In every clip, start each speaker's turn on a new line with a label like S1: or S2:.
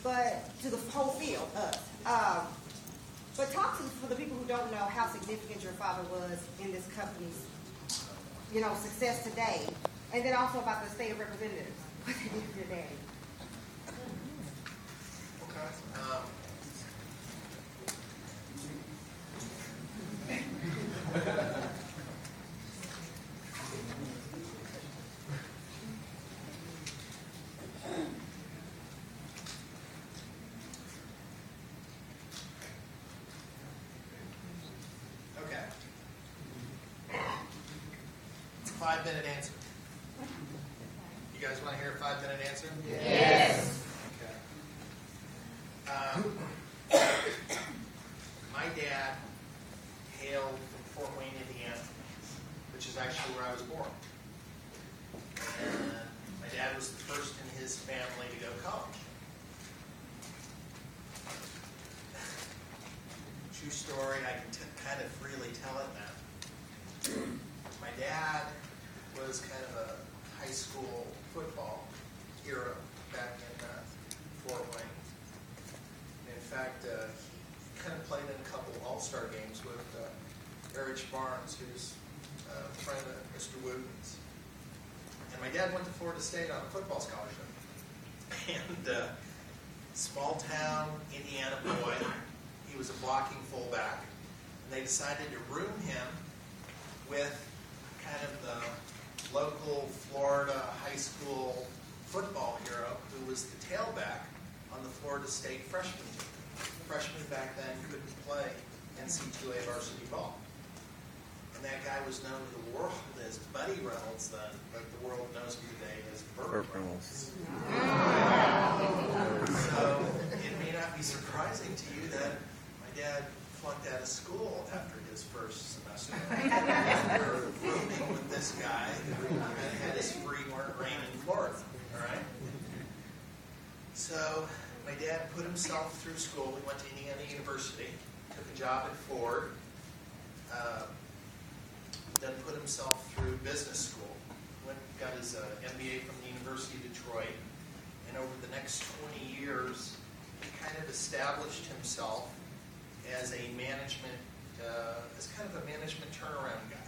S1: but to the whole field, us. But talk to for the people who don't know how significant your father was in this company's, success today, and then also about the state of representatives. What they did for your daddy.
S2: Okay. 5-minute answer. You guys want to hear a 5-minute answer?
S3: Yes.
S2: Okay. My dad hailed from Fort Wayne, Indiana, which is actually where I was born. And my dad was the first in his family to go to college. True story, I can kind of freely tell it now. My dad was kind of a high school football hero back in Fort Wayne. In fact, he kind of played in a couple all-star games with Erich Barnes, who's a friend of Mr. Wooten's. And my dad went to Florida State on a football scholarship. And small town Indiana boy, he was a blocking fullback. And they decided to room him with kind of the local Florida high school football hero who was the tailback on the Florida State freshman team. Freshmen back then couldn't play NCAA varsity ball. And that guy was known to the world as Buddy Reynolds then, but the world knows him today as Burt Reynolds. So it may not be surprising to you that my dad flunked out of school after his first semester. We were rooming with this guy who had his free reign in Florida. All right. So my dad put himself through school. He went to Indiana University, took a job at Ford, then put himself through business school. Got his MBA from the University of Detroit, and over the next 20 years, he kind of established himself as a as kind of a management turnaround guy.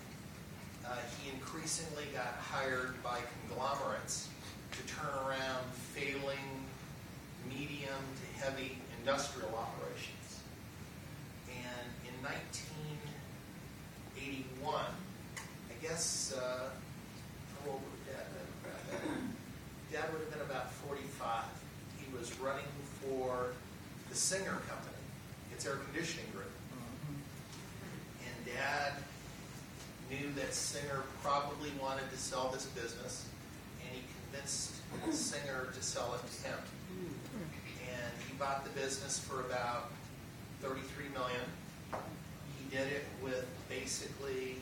S2: He increasingly got hired by conglomerates to turn around failing medium to heavy industrial operations. And in 1981, I guess, how old was Dad then? Dad would have been about 45. He was running for the Singer Company. It's air conditioning group. And Dad knew that Singer probably wanted to sell this business, and he convinced Singer to sell it to him. And he bought the business for about $33 million. He did it with basically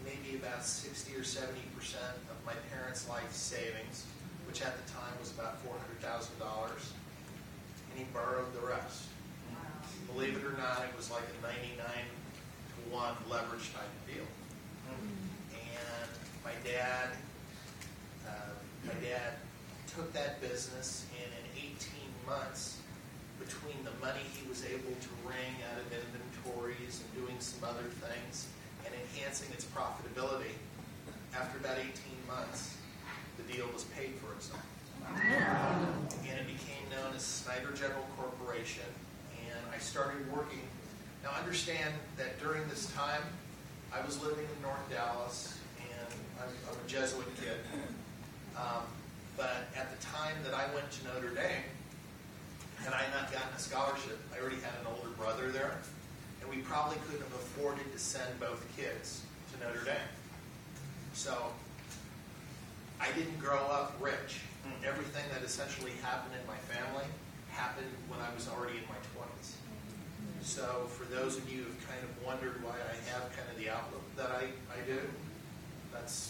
S2: maybe about 60 or 70% of my parents' life savings, which at the time was about $400,000, and he borrowed the rest. Believe it or not, it was like a 99-to-1 leverage type of deal. And my dad took that business, and in 18 months, between the money he was able to wring out of inventories and doing some other things and enhancing its profitability, after about 18 months, the deal was paid for itself. And it became known as Snyder General Corporation, and I started working. Now understand that during this time, I was living in North Dallas, and I'm a Jesuit kid. But at the time that I went to Notre Dame, had I not gotten a scholarship, I already had an older brother there, and we probably couldn't have afforded to send both kids to Notre Dame. So I didn't grow up rich. Everything that essentially happened in my family happened when I was already in my 20s. So for those of you who've kind of wondered why I have kind of the outlook that I do, that's